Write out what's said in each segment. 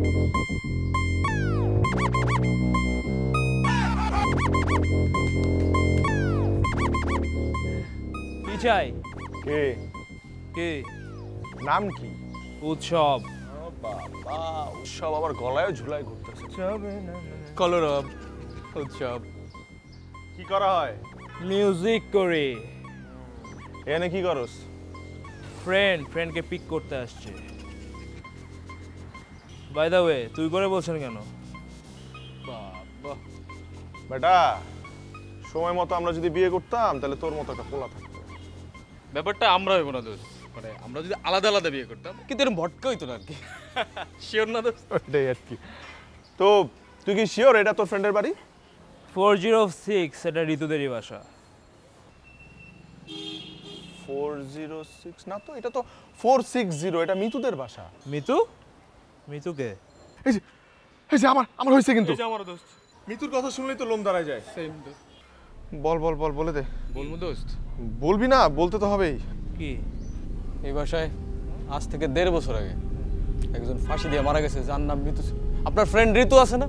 কি চাই? কে কে? নাম কি? উৎসব। বাবা, উৎসব আবার গলায় ঝুলায় ঘুরতেছে। কলরব উৎসব। কি করা হয়? মিউজিক করি। এখানে কি করস? ফ্রেন্ডকে পিক করতে আসছে। বাই দ্য ওয়ে, তুই করে বলছেন কেন? বাবা বেটা, সময় মতো আমরা যদি বিয়ে করতাম তাহলে তোর মতো একটা পোলা থাকতো। ব্যাপারটা আমরা হইব না দোস্ত, মানে আমরা যদি আলাদা আলাদা বিয়ে করতাম কিন্তু এরকম ভটকা হইতো না আর কি। শিওর না দোস্ত? এটাই আর কি। তো তুই কি শিওর এটা তোর ফ্রেন্ডের বাড়ি? 406, এটা ঋতুদেরই বাসা। 406 না তো, এটা তো 460, এটা মিতুদের বাসা। মিতু? মিতুকে? এই যে আমার হয়েছে কিন্তু। এই যে আমার দোস্ত। মিতুর কথা শুনলেই তো লোম দাঁড়ায় যায়। সেম দোস্ত। বল বলে দে। বলবো দোস্ত? বলবি না? বলতে তো হবেই। কি? এই বাসায় আজ থেকে 1.5 বছর আগে একজন ফাঁসি দিয়ে মারা গেছে, যার নাম মিতু। আপনার ফ্রেন্ড ঋতু আছে না,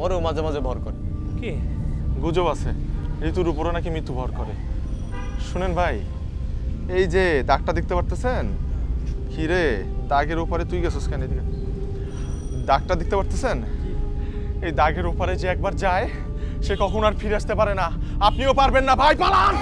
ওরেও মাঝে মাঝে ভর করে। কি গুজব আছে ঋতুর উপরে নাকি মিতু ভর করে। শুনেন ভাই, এই যে দাগটা দেখতে পারতেছেন? কি রে, দাগের উপরে তুই গেছিস কেন? এদিকে দাগটা দেখতে পারতেছেন? এই দাগের উপরে যে একবার যায় সে কখন আর ফিরে আসতে পারে না। আপনিও পারবেন না ভাই, পালান।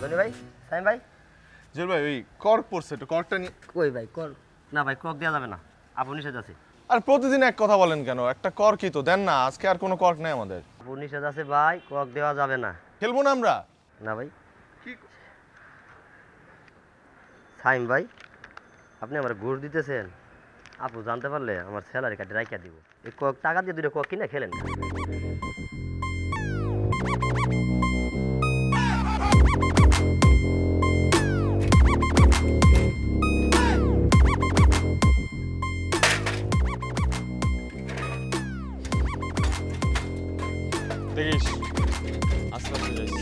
ধনী ভাই, সাইম ভাই। জেল ভাই, ওই কর্ক পড়ছে, একটু কর্কটা নিয়ে। কই ভাই কর? না ভাই, কক দেওয়া যাবে না, আপু নিষেধ আছে। আর প্রতিদিন এক কথা বলেন কেন? একটা কর্কই তো দেন না, আজকে আর কোনো কর্ক নেই আমাদের। আপু নিষেধ আছে ভাই, কক দেওয়া যাবে না। খেলবো না আমরা? না ভাই। সাইম ভাই, আপনি আমার ঘুষ দিতেছেন, আপু জানতে পারলে আমার স্যালারি কাটে রাইখা দিব। এই কক টাকা দিয়ে 2টা কক কিনে খেলেন। দেখিস আস্তে আস্তে যাইস,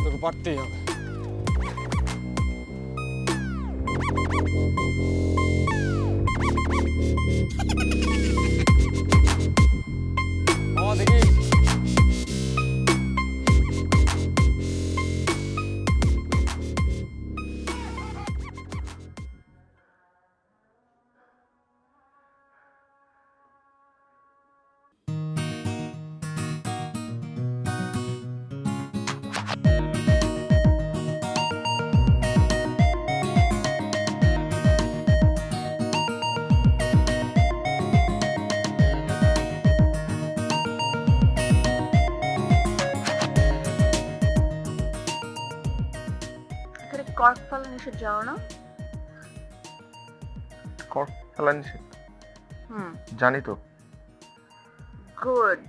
তোকে পারতেই হবে। দেখিস কর্ক ফেলা নিষেধ, জানো না? কর্ক ফেলা নিষেধ? জানি তো। গুড।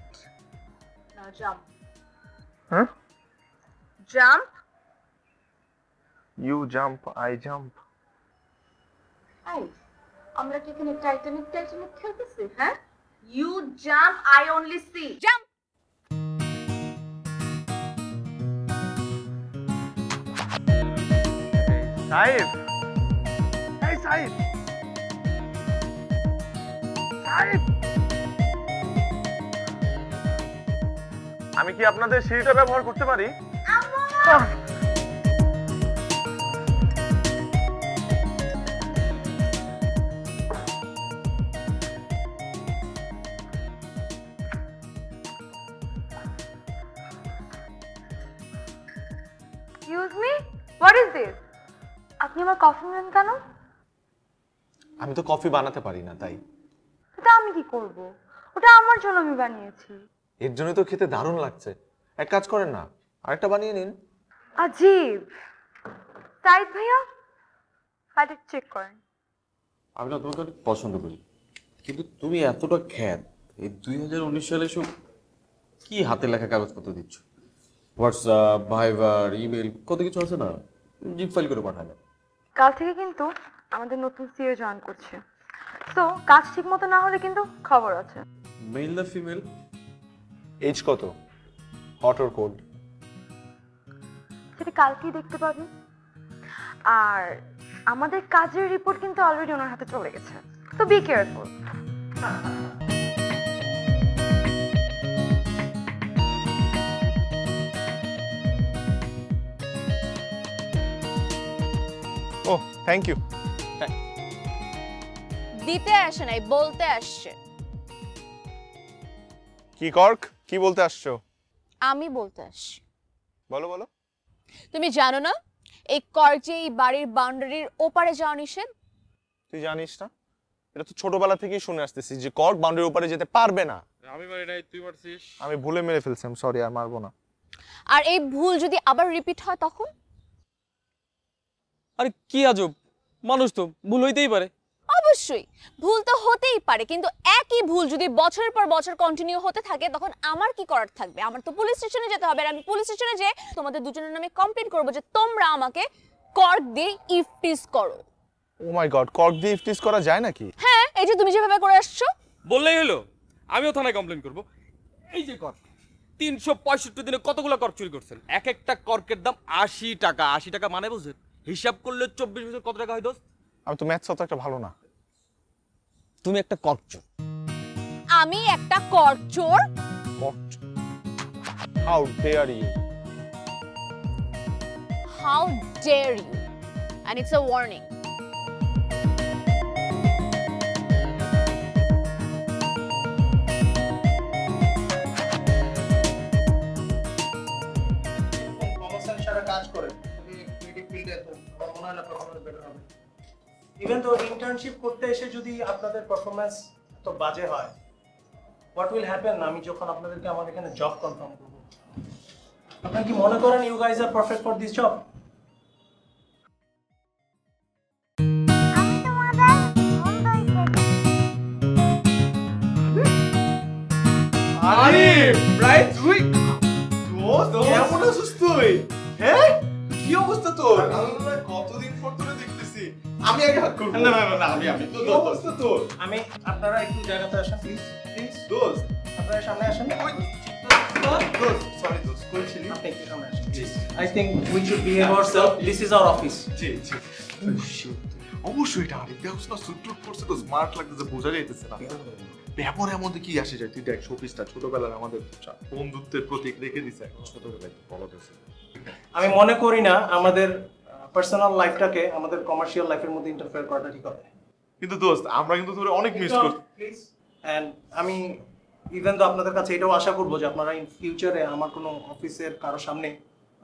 Now jump. হ্যাঁ? Jump. You jump, I jump. I, আমরা কি এখানে টাইটানিক খেলতেছি? হ্যাঁ, you jump, I only see. Jump. Saif, এই সাইফ, সাইফ, আমি কি আপনাদের সিঁড়িটা ব্যবহার করতে পারি? Excuse me, what is this? আপনি আমার কফি নেন কেন? আমি তো কফি বানাতে পারি না, তাই। ওটা আমি কি করব? ওটা আমার জন্য আমি বানিয়েছি। এর জন্য তো খেতে দারুণ লাগছে। এক কাজ করেন না, আরেকটা বানিয়ে নিন। আজীব। সাইদ ভাইয়া, ফাইলটা চেক করেন। আমি না তোমাকে অনেক পছন্দ করি, কিন্তু তুমি এতটা খ্যাত, এই 2019 সালে সব কি হাতে লেখা কাগজপত্র দিচ্ছ? হোয়াটসঅ্যাপ, ভাইবার, ইমেল, কত কিছু আছে না, জিপ ফাইল করে পাঠালে। কাল থেকে কিন্তু আমাদের নতুন সিও জয়েন করছে, তো কাজ ঠিক মতো না হলে কিন্তু খবর আছে। মেল না ফিমেল? এজ কত? Hot or cold? সেটা কালকেই দেখতে পাবে। আর আমাদের কাজের রিপোর্ট কিন্তু অলরেডি ওনার হাতে চলে গেছে, তো be careful. Oh thank you. দিতে আসে নাই, বলতে আসছে। কি কর্ক, কি বলতে আসছো? আমি বলতে আসছি। বলো বলো। তুমি জানো না এই কর্ক যে এই বাড়ির বাউন্ডারির ওপারে যাওয়া নিষেধ? তুই জানিস না? এটা তো ছোটবেলা থেকেই শুনে আসতেছি যে কর্ক বাউন্ডারির উপরে যেতে পারবে না। আমি মারি নাই, তুই মারছিস। আমি ভুলে মেরে ফেলছি, সরি, আর মারবো না। আর এই ভুল যদি আবার রিপিট হয় তখন? আরে কি আজব, মানুষ তো ভুল হইতেই পারে। অবশ্যই ভুল তো হতেই পারে, কিন্তু একই ভুল যদি বছরের পর বছর কন্টিনিউ হতে থাকে তখন আমার কি করার থাকবে? আমার তো পুলিশ স্টেশনে যেতে হবে, আর আমি পুলিশ স্টেশনে যে তোমাদের দুজনের নামে কমপ্লেইন করব যে তোমরা আমাকে কর্ক দিয়ে ইফটিজ করো। ও মাই গড, কর্ক দিয়ে ইফটিজ করা যায় নাকি? হ্যাঁ, এই যে তুমি যেভাবে করে আসছো। বললেই হলো, আমিও থানায় কমপ্লেন করব। এই যে কর্ক, 365 দিনে কতগুলো কর্ক চুরি করছেন? এক একটা কর্কের দাম 80 টাকা। 80 টাকা মানে বুঝেন? হিসাব করলে 24 বছর কত টাকা হয় দোস্ত? আমি তো ম্যাথস অত একটা ভালো না। তুমি একটা কর্ক চোর। আমি একটা কর্ক চোর? How dare you? How dare you? And it's a warning. Even তো ইন্টার্নশিপ করতে এসে যদি আপনাদের পারফরম্যান্স এত বাজে হয়, হোয়াট উইল হ্যাপেন আমি যখন আপনাদেরকে আমার এখানে জব কনফার্ম করব? আপনারা কি মনে করেন you guys are perfect for this job? আরে রাইট, তুই কেমন আছিস তুই? হ্যাঁ, কি অবস্থা তোর? কতদিন পর তোরে দেখতেছি। আমি আগে হাত করব। না না না, আমি তো কি অবস্থা তোর? আমি আপনারা একটু জায়গাতে আসেন প্লিজ, প্লিজ দোস্ত, আপনারা সামনে আসেন। দোস্ত, সরি দোস্ত, কই ছিলি? আপনি একটু সামনে আসেন please. I think we should behave ourselves, this is our office. জি জি। অবশ্যই এটা আরে দেখছ না, সুট টুট পরছে তো স্মার্ট লাগতেছে, বোঝা যাইতেছে না। ব্যাপারের মধ্যে কি আসে যায়? তুই দেখ, শোপিসটা ছোটবেলার আমাদের বন্ধুত্বের প্রতীক রেখে দিছে ছোটবেলায়, বলো তো। আমি মনে করি না আমাদের পার্সোনাল লাইফটাকে আমাদের কমার্শিয়াল লাইফের মধ্যে ইন্টারফেয়ার করাটা ঠিক হবে। কিন্তু দোস্ত, আমরা কিন্তু তোরে অনেক মিস করছি। প্লিজ। এন্ড আমি ইভেন তো আপনাদের কাছে এটাও আশা করবো যে আপনারা ইন ফিউচারে আমার কোনো অফিসের কারো সামনে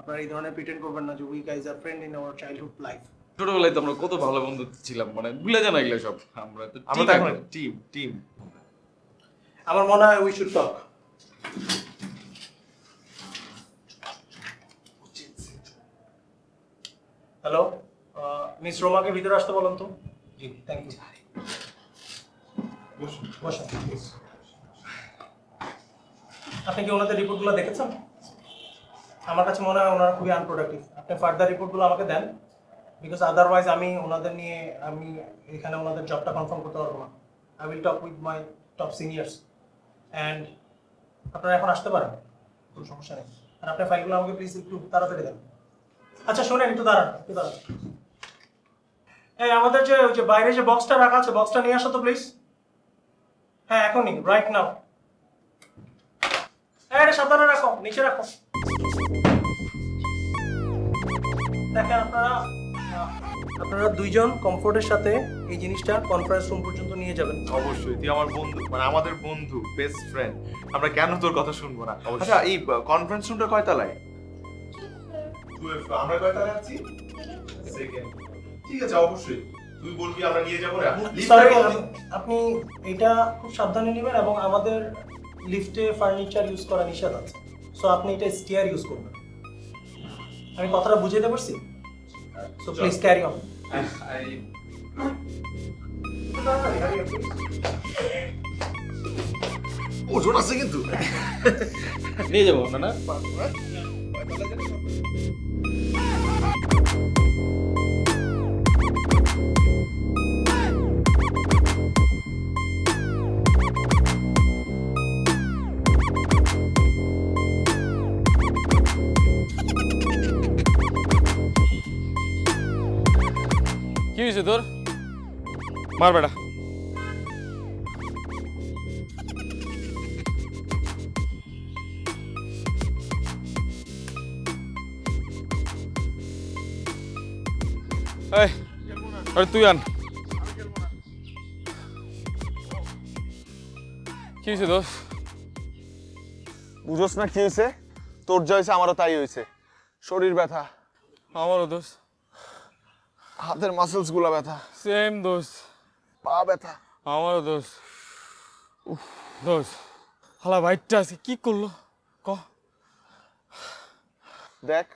আপনারা এই ধরনের প্রিটেন্ড করবেন না যে we guys are friend in our childhood life. ছোটবেলায় তো আমরা কত ভালো বন্ধু ছিলাম, মানে ভুলে যান এগুলো সব। আমরা তো এখন টিম টিম। আমার মনে হয় we should talk. Hello, miss রোমাকে ভিতরে আসতে বলুন তো। জি, থ্যাংক ইউ। বসুন। আপনি কি ওনাদের রিপোর্টগুলো দেখেছেন? আমার কাছে মনে হয় ওনারা খুবই আনপ্রোডাক্টিভ। আপনি ফার্দার রিপোর্টগুলো আমাকে দেন, বিকজ আদারওয়াইজ আমি ওনাদের নিয়ে আমি এখানে ওনাদের জবটা কনফার্ম করতে পারবো না। I will talk with my top seniors. And আপনারা এখন আসতে পারেন, কোনো সমস্যা নেই। আর আপনার ফাইলগুলো আমাকে প্লিজ একটু তাড়াতাড়ি দেন। আচ্ছা শোনেন, একটু দাঁড়ান। এই আমাদের যে ওই যে বাইরে যে বক্সটা রাখা আছে, বক্সটা নিয়ে আসো তো প্লিজ। হ্যাঁ, এখনই, রাইট নাও। এটা সাবধানে রাখো, নিচে রাখো। দেখেন আপনারা দুইজন কমফোর্টের সাথে এই জিনিসটা কনফারেন্স রুম পর্যন্ত নিয়ে যাবেন। অবশ্যই, তুই আমার বন্ধু, মানে আমাদের বন্ধু, বেস্ট ফ্রেন্ড, আমরা কেন তোর কথা শুনবো না? আচ্ছা, এই কনফারেন্স রুমটা কয় তলায়? 12 আমরা কয়টায় আছি সেকেন্ড ঠিক আছে অবশ্যই তুই বলবি আমরা নিয়ে যাবো না সরি আপনি এটা খুব সাবধানে নেবেন এবং আমাদের লিফটে ফার্নিচার ইউজ করা নিষেধ আছে সো আপনি এটা স্টিয়ার ইউজ করবেন আমি কথাটা বুঝাইতে পারছি সো প্লিজ ক্যারি অন ওজন আছে কিন্তু নিয়ে যাবো না কি হয়েছে তোর মার বেটা এই আরে তুই আন কি হয়েছে দোষ বুঝোস না কি হয়েছে তোর যা হয়েছে আমারও তাই হয়েছে শরীর ব্যথা আমারও দোষ হাতের মাসেলস গুলা ব্যথা সেম দোষ পা ব্যথা আমারও দোষ দোষ হালা ভাইটা আজকে কি করলো ক দেখ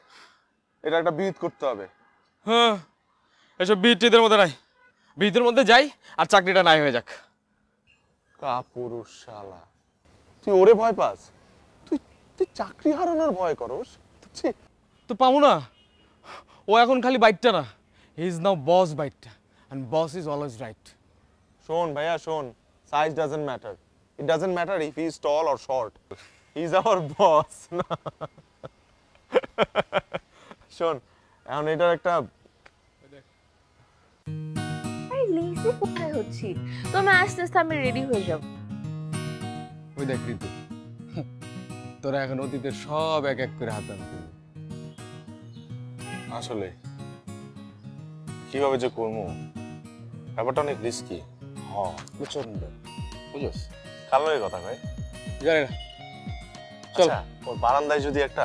এটা একটা বিহিত করতে হবে হ্যাঁ এসব বিটিদের মধ্যে নাই বিটির মধ্যে যাই আর চাকরিটা নাই হয়ে যাক কাপুরুষ শালা তুই ওরে ভয় পাস তুই তুই চাকরি হারানোর ভয় করস ছি তো পাবো না ও এখন খালি বাইকটা না হি ইজ নাও বস বাইকটা and boss is always right শোন ভাইয়া শোন size doesn't matter it doesn't matter if he is tall or short he is our boss শোন এখন এটার একটা লেজি কোথায় হচ্ছি তুমি আস্তে আস্তে আমি রেডি হয়ে যাব ওই দেখ ঋতু তোরা এখন অতীতের সব এক এক করে হাতে আনতে আসলে কিভাবে যে করবো ব্যাপারটা অনেক রিস্কি প্রচন্ড বুঝোস কার লগে কথা কয় জানি না চল আচ্ছা ওর বারান্দায় যদি একটা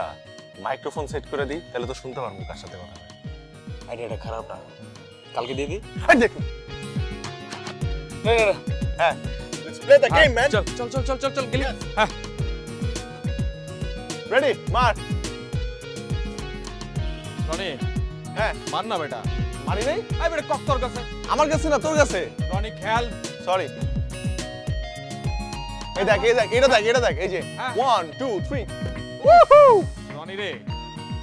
মাইক্রোফোন সেট করে দিই তাহলে তো শুনতে পারবো কার সাথে কথা কয় আইডিয়াটা খারাপ না কালকে দিয়ে দিই এই দেখুন না না না হ্যাঁ let's play the game man চল চল চল চল চল চল গেলি হ্যাঁ রেডি মার রনি হ্যাঁ মান না বেটা মারি নাই আই বেটা কক তোর কাছে আমার কাছে না তোর কাছে রনি খেয়াল সরি এই দেখ এটা দেখ এই যে হ্যাঁ। 1 2 3 উহু রনি রে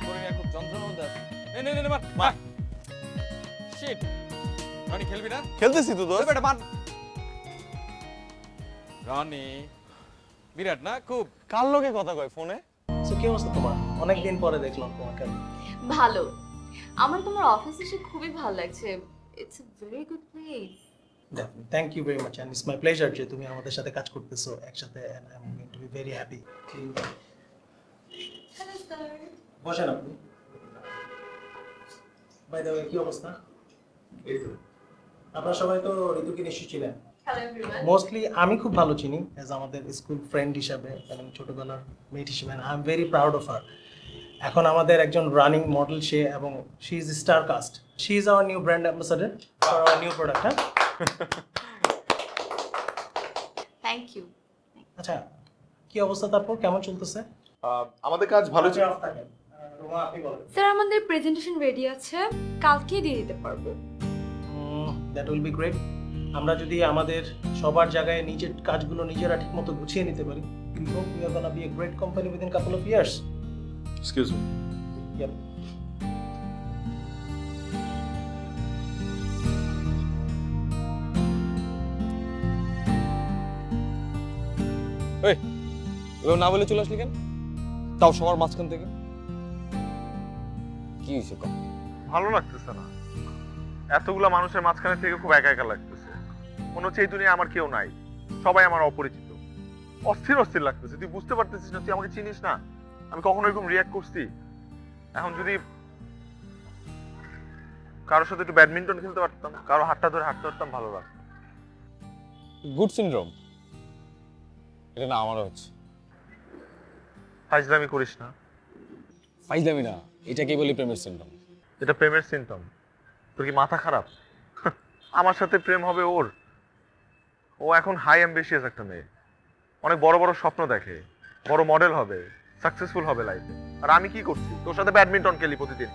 তোর নিয়ে খুব যন্ত্রণা মধ্যে আছে নে নে নে মার মার। শিট রনি খেলবি না খেলতেছি তো ওই দোস্ত বেটা মার রনি বিরাট না খুব কার লগে কথা কয় ফোনে সো কি অবস্থা তোমার অনেক দিন পরে দেখলাম তোমাকে ভালো আমার তোমার অফিস এসে খুবই ভালো লাগছে it's a very good place thank you very much and it's my pleasure যে তুমি আমাদের সাথে কাজ করতেছো একসাথে and I am going to be very happy hello sir বসেন আপনি বাই দ্য ওয়ে কি অবস্থা এই তো আপনারা সবাই তো ঋতুকে নিশ্চয়ই চিনেন হ্যালো এভরিওয়ান মোস্টলি আমি খুব ভালো চিনি অ্যাজ আমাদের স্কুল ফ্রেন্ড হিসাবে এবং ছোটবেলার মেট হিসেবে I am very proud of her এখন আমাদের একজন রানিং মডেল সে এবং she is star caste she is our new brand ambassador for our new product হ্যাঁ থ্যাংক ইউ আচ্ছা কি অবস্থা তারপর কেমন চলতেছে আমাদের কাজ ভালো ছিল অফ থাকেন রোমা আপনি বলেন স্যার আমাদের প্রেজেন্টেশন রেডি আছে কালকেই দিয়ে দিতে পারবো দ্যাট উইল বি গ্রেট আমরা যদি আমাদের সবার জায়গায় নিজের কাজগুলো নিজেরা ঠিকমতো গুছিয়ে নিতে পারি we are gonna B a great company within couple of years excuse me ইয়েপ ওই এবার না বলে চলে আসলি কেন তাও সবার মাঝখান থেকে কি হয়েছে কম ভালো লাগতেছে না এতগুলা মানুষের মাঝখানে থেকে খুব একা একা লাগতেছে মনে হচ্ছে এই দুনিয়ায় আমার কেউ নাই সবাই আমার অপরিচিত অস্থির অস্থির লাগতেছে তুই বুঝতে পারতেছিস না তুই আমাকে চিনিস না আমি কখনো এরকম রিয়াক্ট করছি এখন যদি কারোর সাথে একটু ব্যাডমিন্টন খেলতে পারতাম কারো হাতটা ধরে হাঁটতে পারতাম ভালো লাগতো গুড সিনড্রোম এটা না আমারও হচ্ছে ফাজলামি করিস না ফাইজলামি না, এটাকেই বলি প্রেমের সিম্পটম। এটা প্রেমের সিম্পটম? তোর কি মাথা খারাপ? আমার সাথে প্রেম হবে ওর? ও এখন হাই অ্যাম্বিশিয়াস একটা মেয়ে, অনেক বড় বড় স্বপ্ন দেখে, বড় মডেল হবে, সাকসেসফুল হবে লাইফে। আর আমি কি করছি? তোর সাথে ব্যাডমিন্টন খেলি প্রতিদিন,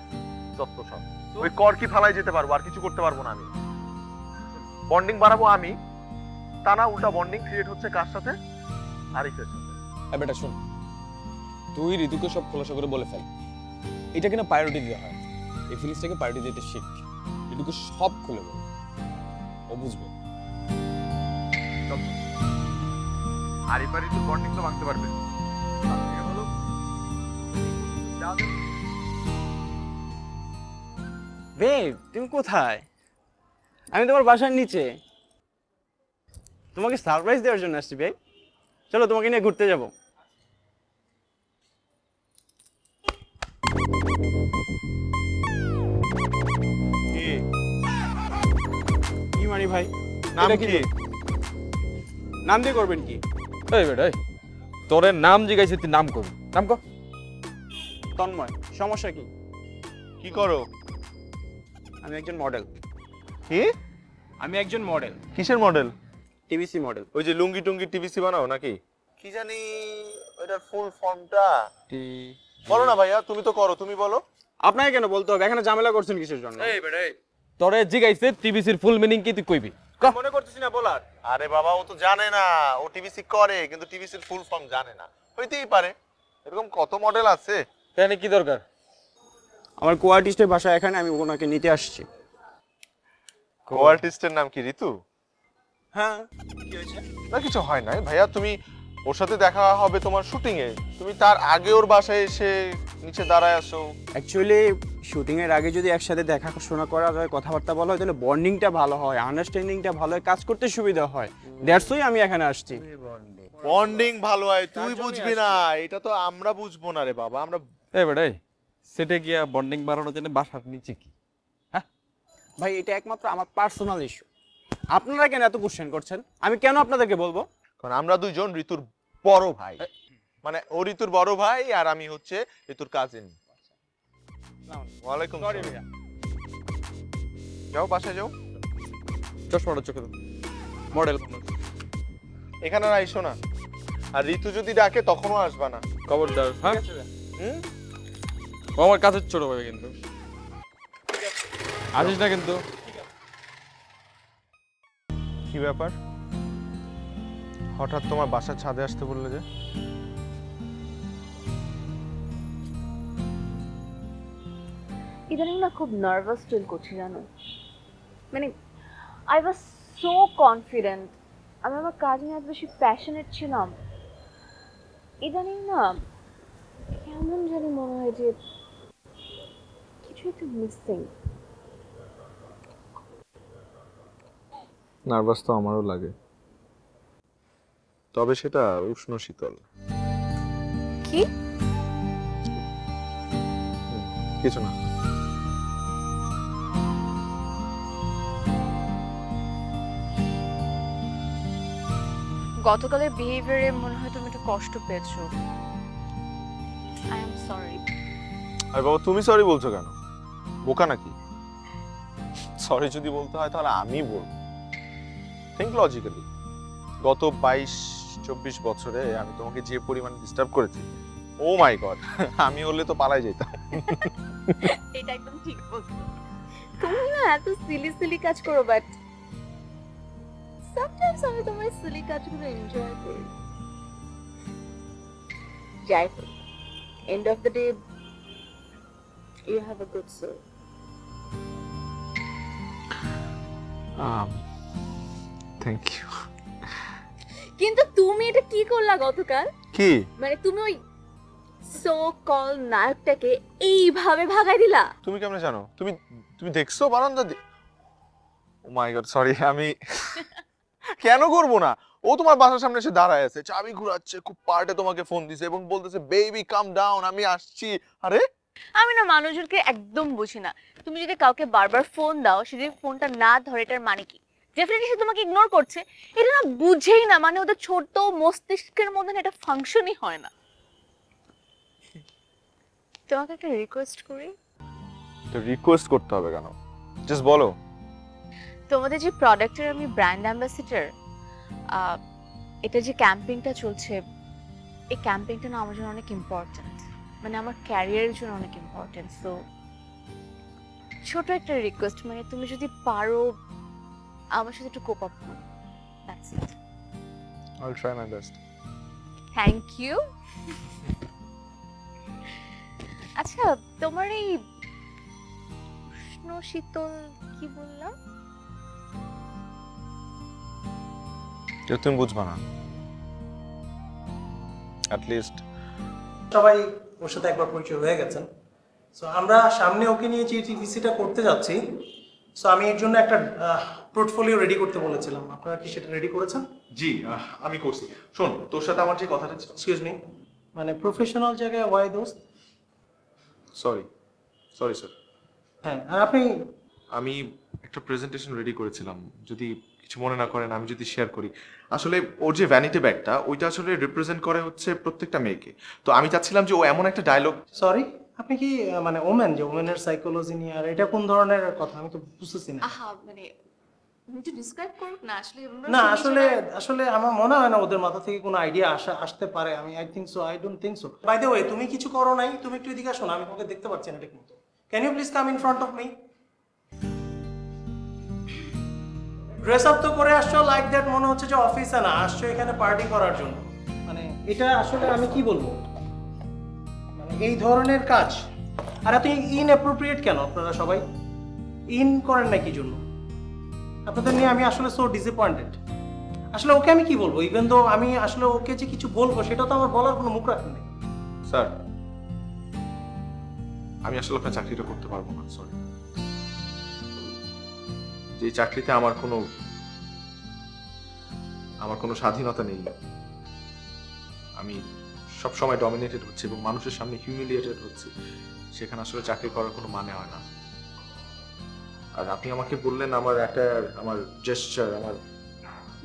যত সব। ওই কর কি ফালাই যেতে পারবো, আর কিছু করতে পারবো না আমি। বন্ডিং বাড়াবো আমি, তা না উল্টা বন্ডিং ক্রিয়েট হচ্ছে কার সাথে? আরিফের সাথে। হ্যাঁ বেটা শোন, তুই ঋতুকে সব খোলাসা করে বলে ফেল, এটাকে না প্রায়োরিটি দিতে হয়। এই ফিলিংসটাকে প্রায়োরিটি দিতে শিখ। ঋতুকে সব খুলে বল, ও বুঝবে। আরিফ আর ঋতুর বন্ডিং তো ভাঙতে পারবে। বেব, তুমি কোথায়? আমি তোমার বাসার নিচে। তোমাকে সারপ্রাইজ দেওয়ার জন্য আসছি বেব। চলো তোমাকে নিয়ে ঘুরতে যাব। কি মানি ভাই? নাম কি? নাম দিয়ে করবেন কি? এই বেটা, তোরে নাম জিজ্ঞাসা, তুই নাম কর, নাম কর। তন্ময়। সমস্যা কি? কি করো? আমি একজন মডেল। কি? আমি একজন মডেল। কিসের মডেল? TVC model. ওই যে লুঙ্গি টুঙ্গি টিভিসি বানাও নাকি? কি জানি ওইটার ফুল ফর্মটা বলো না ভাইয়া, তুমি তো করো, তুমি বলো। আপনাকে কেন বলতে হবে? এখানে ঝামেলা করছেন কিসের জন্য? এই বেটা, তোরে জিজ্ঞাসা টিভিসির ফুল মিনিং কি, তুই কইবি? মনে করতেছি না বলার। আরে বাবা, ও তো জানে না, ও টিভিসি করে কিন্তু টিভিসির ফুল ফর্ম জানে না। হইতেই পারে, এরকম কত মডেল আছে। এখানে কি দরকার? আমার কো আর্টিস্টের বাসা এখানে, আমি ওনাকে নিতে আসছি। কো আর্টিস্টের নাম কি ঋতু? হ্যাঁ, কি হয়েছে? না কিছু হয় নাই ভাইয়া, তুমি ওর সাথে দেখা হবে তোমার শুটিং এ, তুমি তার আগে ওর বাসায় এসে নিচে দাঁড়ায় আসো। অ্যাকচুয়ালি শুটিং এর আগে যদি একসাথে দেখাশোনা করা যায়, কথাবার্তা বলা হয়, তাহলে বন্ডিংটা ভালো হয়, আন্ডারস্ট্যান্ডিংটা ভালো হয়, কাজ করতে সুবিধা হয়। দ্যাটস ওয়াই আমি এখানে আসছি। বন্ডিং ভালো হয় তুই বুঝবি না, এটা তো আমরা বুঝবো না রে বাবা। আমরা এই বেটা, সেটা গিয়া বন্ডিং বাড়ানোর জন্য বাসার নিচে কি? হ্যাঁ ভাই, এটা একমাত্র আমার পার্সোনাল ইস্যু। আপনারা কেন এত কোশ্চেন করছেন? আমি কেন আপনাদেরকে বলবো? কারণ আমরা দুইজন ঋতুর বড় ভাই, মানে ও ঋতুর বড় ভাই আর আমি হচ্ছে ঋতুর কাজিন। ওয়ালাইকুম আসসালাম। যাও বাসায় যাও। চশমাটা চোখে দাও, মডেল এখানে আর আইসো না, আর ঋতু যদি ডাকে তখনও আসবা না, খবরদার। হ্যাঁ, হুম? ও আমার কাছে ছোট ভাই, কিন্তু আসিস না কিন্তু। কি ব্যাপার, হঠাৎ তোমার বাসার ছাদে আসতে বললে যে? ইদানিং না খুব নার্ভাস ফিল করছি জানো, মানে আই ওয়াজ সো কনফিডেন্ট, আমি আমার কাজ নিয়ে এত বেশি প্যাশনেট ছিলাম। ইদানিং না কেমন জানি মনে হয় যে কিছু একটা মিসিং। নার্ভাস তো আমারও লাগে, তবে সেটা উষ্ণ শীতল। কি? কিছু না। গতকালের বিহেভিয়ারে মনে হয় তুমি একটু কষ্ট পেয়েছো। I am sorry. আরে বাবা, তুমি সরি বলছো কেন? বোকা নাকি? সরি যদি বলতে হয় তাহলে আমি বলবো। Think logically. গত 22-24 বছরে আমি তোমাকে যে পরিমাণ ডিস্টার্ব করেছি, ও মাই গড, আমি হলে তো পালাই যেতাম। এটা একদম ঠিক বলছো। তুমি না এত সিলি সিলি কাজ করো, বাট সামটাইমস আমি তোমার সিলি কাজগুলো এনজয় করি। যাই হোক, end of the day you have a good soul. Thank you. কিন্তু তুমি এটা কি করলা গতকাল? কি মানে তুমি ওই সো কল নায়কটাকে এইভাবে ভাগাই দিলা? তুমি কেমনে জানো? তুমি দেখছো বারান্দা দিয়ে? ও মাই গড, সরি। আমি কেন করব না? ও তোমার বাসার সামনে এসে দাঁড়ায় আছে, চাবি ঘুরাচ্ছে, খুব পার্টে তোমাকে ফোন দিছে এবং বলতেছে বেবি কাম ডাউন, আমি আসছি। আরে আমি না মানুষজনকে একদম বুঝি না। তুমি যদি কাউকে বারবার ফোন দাও, সে যদি ফোনটা না ধরে, এটার মানে কি? ডেফিনেটলি সে তোমাকে ইগনোর করছে। এটা না বুঝেই না, মানে ওদের ছোট মস্তিষ্কের মধ্যে এটা ফাংশনই হয় না। তোমাকে একটা রিকোয়েস্ট করি। তো রিকোয়েস্ট করতে হবে কেন, জাস্ট বলো। তোমাদের যে প্রোডাক্টের আমি ব্র্যান্ড অ্যাম্বাসেডর, এটা যে ক্যাম্পেইনটা চলছে, এই ক্যাম্পেইনটা না আমার জন্য অনেক ইম্পর্ট্যান্ট, মানে আমার ক্যারিয়ারের জন্য অনেক ইম্পর্ট্যান্ট। সো ছোট একটা রিকোয়েস্ট, মানে তুমি যদি পারো আমার সাথে একটু কোপ আপ করো, that's it. I will try my best. Thank you. আচ্ছা, তোমার এই উষ্ণ শীতল কি বললাম? তুমি বুঝবা না, অ্যাট লিস্ট সবাই ওর সাথে একবার পরিচয় হয়ে গেছেন। সো আমরা সামনে ওকে নিয়ে যে টিভিসিটা করতে যাচ্ছি, সো আমি এর জন্য একটা পোর্টফোলিও রেডি করতে বলেছিলাম। আপনারা কি সেটা রেডি করেছেন? জি, আমি করছি। শোন, তোর সাথে আমার যে কথাটা, এক্সকিউজ মি, মানে প্রফেশনাল জায়গায় ওয়াই দোস্ত? Sorry sir. হ্যাঁ, আর আপনি? আমি একটা প্রেজেন্টেশন রেডি করেছিলাম, যদি কিছু মনে না করেন আমি যদি শেয়ার করি। আসলে ওর যে ভ্যানিটি ব্যাগটা, ওইটা আসলে রিপ্রেজেন্ট করে হচ্ছে প্রত্যেকটা মেয়েকে। তো আমি চাচ্ছিলাম যে ও এমন একটা ডায়লগ। সরি, আপনি কি মানে ওমেন, যে ওমেনের সাইকোলজি নিয়ে, আর এটা কোন ধরনের কথা আমি তো বুঝতেছি না। আহা, মানে একটু ডিসক্রাইব করুক না। না, আসলে আমার মনে হয় না ওদের মাথা থেকে কোনো আইডিয়া আসতে পারে। I don't think so. By the way, তুমি কিছু করো নাই, তুমি একটু এদিকে আসো না, আমি তোমাকে দেখতে পাচ্ছি না ঠিক মতো। Can you please come in front of me? Dress up তো করে আসছো লাইক দ্যাট, মনে হচ্ছে যে অফিসে না আসছো এখানে পার্টি করার জন্য। মানে এটা আসলে আমি কি বলবো, মানে এই ধরনের কাজ। আর এত ইনঅ্যাপ্রোপ্রিয়েট কেন? আপনারা সবাই ইন করেন না কি জন্য? আপনাদের নিয়ে আমি আসলে সো ডিসঅ্যাপয়েন্টেড। আসলে ওকে আমি কি বলবো, ইভেন দো আমি আসলে ওকে যে কিছু বলবো সেটা তো আমার বলার কোনো মুখ রাখেন নাই। স্যার, আমি আসলে আপনার চাকরিটা করতে পারবো না, সরি। যে চাকরিতে আমার কোনো স্বাধীনতা নেই, আমি সবসময় ডমিনেটেড হচ্ছে এবং মানুষের সামনে হিউমিলিয়েটেড হচ্ছে, সেখানে আসলে চাকরি করার কোনো মানে হয় না। আর আপনি আমাকে বললেন আমার জেস্টার, আমার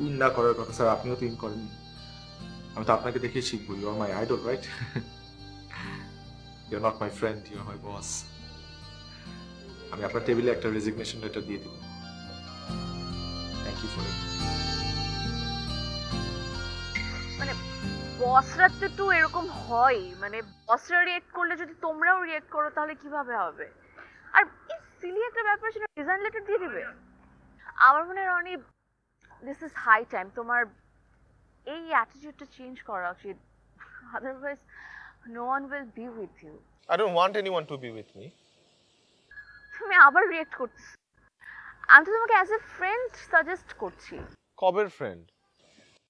ইন না করার কথা। স্যার, আপনিও তো ইন করেননি। আমি তো আপনাকে দেখেই শিখবো। You are my idol, right? You are not my friend, you are my boss. আমি আপনার টেবিলে একটা রেজিগনেশন লেটার দিয়ে দেব। Thank you for it. মানে বসরা তো একটু এরকম হয়, মানে বসরা রিয়েক্ট করলে যদি তোমরাও রিয়েক্ট করো তাহলে কিভাবে হবে? আর এই সিলি একটা ব্যাপার ছিল, রিজাইন লেটার দিয়ে দিবে। আমার মনে হয় Roni, this is high time তোমার এই অ্যাটিটিউডটা চেঞ্জ করা উচিত। Otherwise no one will be with you. I don't want anyone to be with me. তুমি আবার রিয়েক্ট করতেছ। আমি তো তোমাকে অ্যাজ এ ফ্রেন্ড সাজেস্ট করছি। কবের ফ্রেন্ড?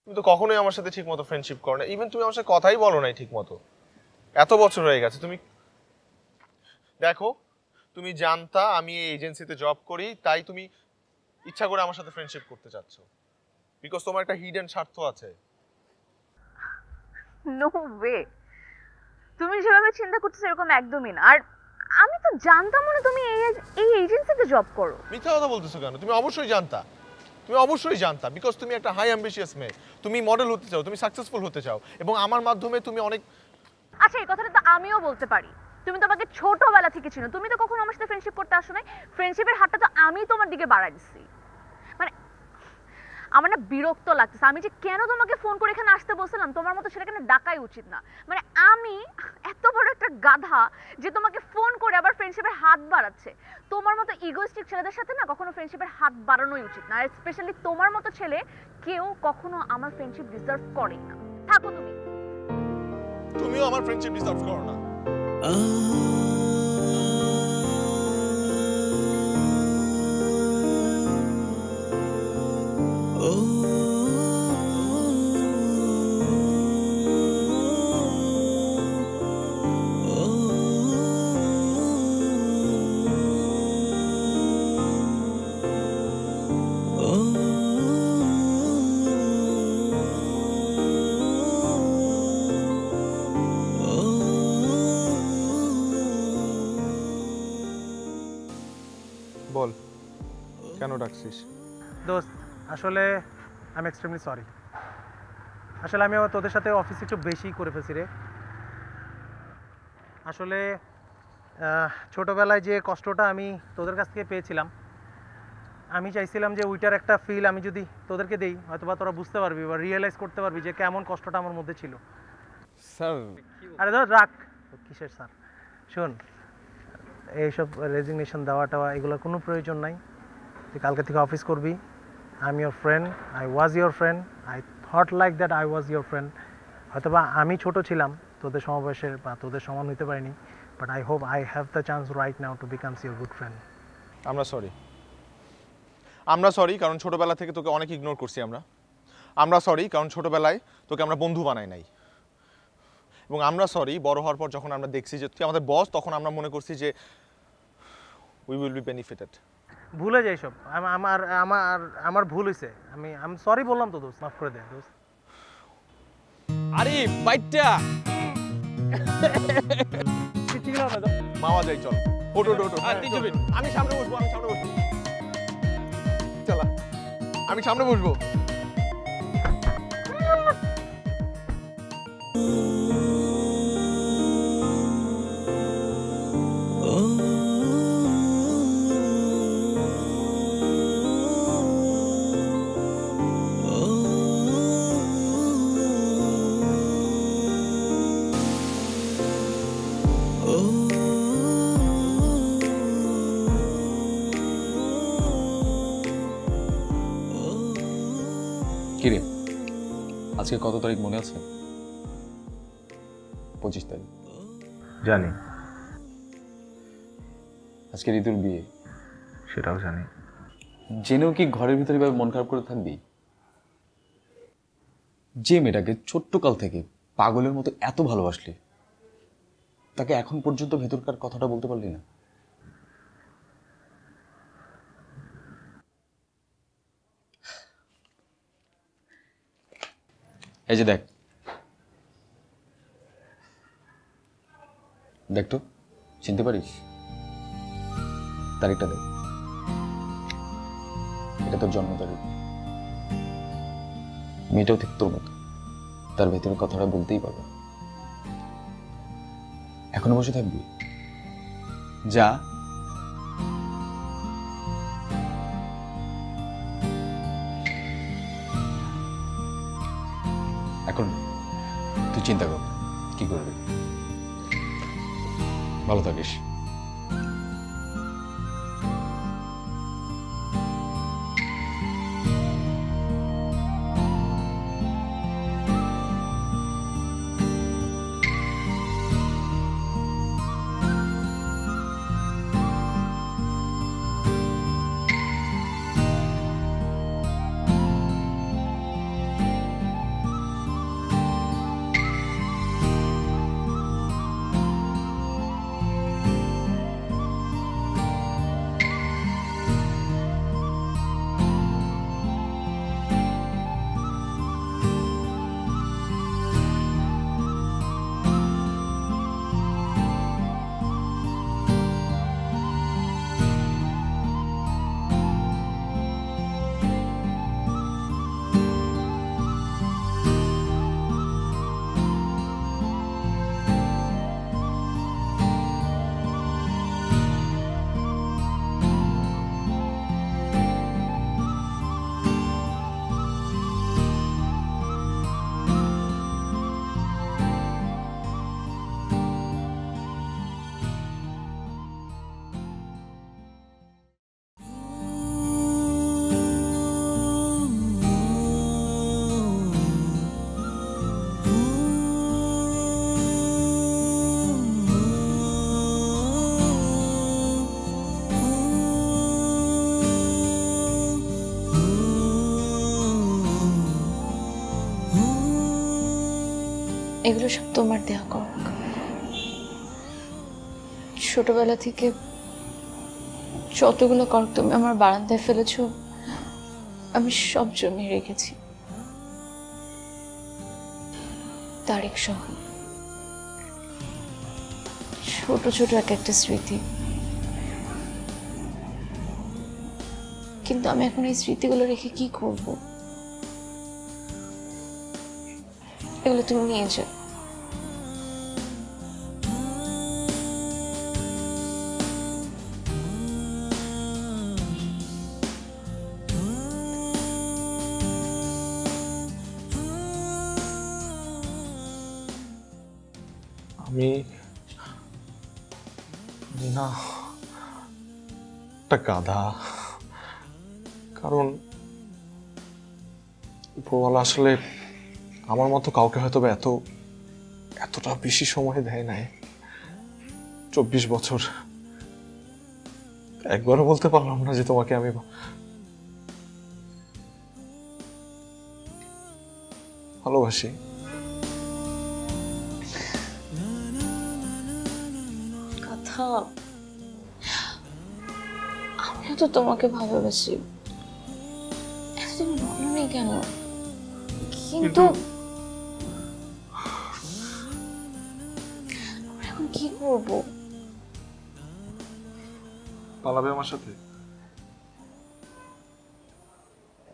তুমি তো কখনোই আমার সাথে ঠিকমতো ফ্রেন্ডশিপ করো না। ইভেন তুমি আমার সাথে কথাই বলো নাই ঠিকমতো। এত বছর হয়ে গেছে। তুমি দেখো, তুমি জানতা আমি এই এজেন্সিতে জব করি, তাই তুমি ইচ্ছা করে আমার সাথে ফ্রেন্ডশিপ করতে চাচ্ছ, বিকজ তোমার একটা হিডেন স্বার্থ আছে। নো ওয়ে, তুমি যেভাবে চিন্তা করতেছো এরকম একদমই না। আর আমি তো জানতাম না তুমি এই এজেন্সিতে জব করো। মিথ্যা কথা বলতেছো কেন? তুমি অবশ্যই জানতা, বিকজ তুমি একটা হাই অ্যাম্বিশিয়াস মেয়ে। তুমি মডেল হতে চাও, তুমি সাকসেসফুল হতে চাও, এবং আমার মাধ্যমে তুমি অনেক। আচ্ছা, এই কথাটা তো আমিও বলতে পারি। তুমি তো আমাকে ছোটবেলা থেকে চিনো, তুমি তো কখনো আমার সাথে ফ্রেন্ডশিপ করতে আসো নাই। ফ্রেন্ডশিপের হাতটা তো আমি তোমার দিকে বাড়াই দিচ্ছি। মানে আমার না বিরক্ত লাগতেছে। আমি যে কেন তোমাকে ফোন করে এখানে আসতে বলছিলাম, তোমার মতো সেটা এখানে ডাকাই উচিত না। মানে আমি এত বড় একটা গাধা যে তোমাকে ফোন করে আবার ফ্রেন্ডশিপের হাত বাড়াচ্ছে। তোমার মতো ইগোইস্টিক ছেলেদের সাথে না কখনো ফ্রেন্ডশিপের হাত বাড়ানোই উচিত না। আর স্পেশালি তোমার মতো ছেলে কেউ কখনো আমার ফ্রেন্ডশিপ ডিজার্ভ করে না। থাকো তুমিও আমার ফ্রেন্ডশিপ ডিজার্ভ করো না। বল, কেন ডাকছিস? দোস্ত, আসলে আই এম এক্সট্রিমলি সরি। আসলে আমি তোদের সাথে অফিসে একটু বেশি করে ফেলছি রে। আসলে ছোটোবেলায় যে কষ্টটা আমি তোদের কাছ থেকে পেয়েছিলাম, আমি চাইছিলাম যে ওইটার একটা ফিল আমি যদি তোদেরকে দেই, হয়তো বা তোরা বুঝতে পারবি বা রিয়েলাইজ করতে পারবি যে কেমন কষ্টটা আমার মধ্যে ছিল। স্যার আরে ধর রাখ, কিসের স্যার? শোন, এইসব রেজিগনেশন দেওয়া টাওয়া এগুলোর কোনো প্রয়োজন নাই। তুই কালকে থেকে অফিস করবি। I am your friend, I was your friend, I thought like that I was your friend. হয়তো বা আমি ছোটো ছিলাম, তোদের সমবয়সের বা তোদের সমান হতে পারিনি, but I hope I have the chance right now to becomes your good friend. আমরা সরি কারণ ছোটবেলা থেকে তোকে অনেক ইগনোর করছি আমরা সরি কারণ ছোটবেলায় তোকে আমরা বন্ধু বানাই নাই, এবং আমরা সরি বড় হওয়ার পর যখন আমরা দেখছি যে তুই আমাদের বস, তখন আমরা মনে করছি যে উই উইল বি বেনিফিটেড। ভুলে যাই সব, আমার আমার আমার ভুল হয়েছে। আমি সরি বললাম তো দোস্ত, মাফ করে দে দোস্ত। আরে বাইটটা মামা যাই, চল ওটো ওটো ওটো। আমি সামনে বসবো, চলা আমি সামনে বসবো। কিরে, আজকে কত তারিখ মনে আছে? 25 তারিখ। জানি। আজকে ঋতুর বিয়ে। সেটাও জানি। জেনেও কি ঘরের ভিতরে এভাবে মন খারাপ করে থাকবি? যে মেয়েটাকে ছোট্টকাল থেকে পাগলের মতো এত ভালোবাসলি, তাকে এখন পর্যন্ত ভেতরকার কথাটা বলতে পারলি না। এই যে দেখ দেখ তো, চিনতে পারিস? তারিখটা দেখ, এটা তোর জন্ম তারিখ। মেয়েটাও ঠিক তোর মতো, তার ভেতরের কথাটা বলতেই পারবে। এখনো বসে থাকবি? যা। এখন তুই চিন্তা কর কি করবি। ভালো থাকিস। এগুলো সব তোমার দেয়া করক। ছোটবেলা থেকে যতগুলো করক তুমি আমার বারান্দায় ফেলেছ, আমি সব জমিয়ে রেখেছি, তারিখ সহ। ছোট ছোট এক একটা স্মৃতি, কিন্তু আমি এখন এই স্মৃতিগুলো রেখে কি করব? এগুলো তুমি নিয়ে যাও। আমি না একটা গাধা, কারণ উপরওয়ালা আসলে আমার মতো কাউকে হয়তো এতটা বেশি সময় দেয় নাই। 24 বছর একবারও বলতে পারলাম না যে তোমাকে আমি ভালোবাসি। কথা, আমিও তো তোমাকে ভালোবাসি, এতদিন বলনি কেন? কিন্তু এখন কি করব? পালাবে আমার সাথে?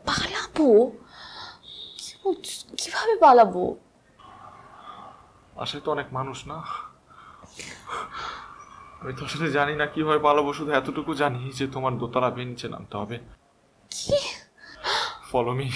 পালাবো? কিভাবে পালাবো? আসলে তো অনেক মানুষ না, আমি তো আসলে জানি না কিভাবে পালাবো, শুধু এতটুকু জানি যে তোমার দোতলা বেয়ে নিচে নামতে হবে। Follow me.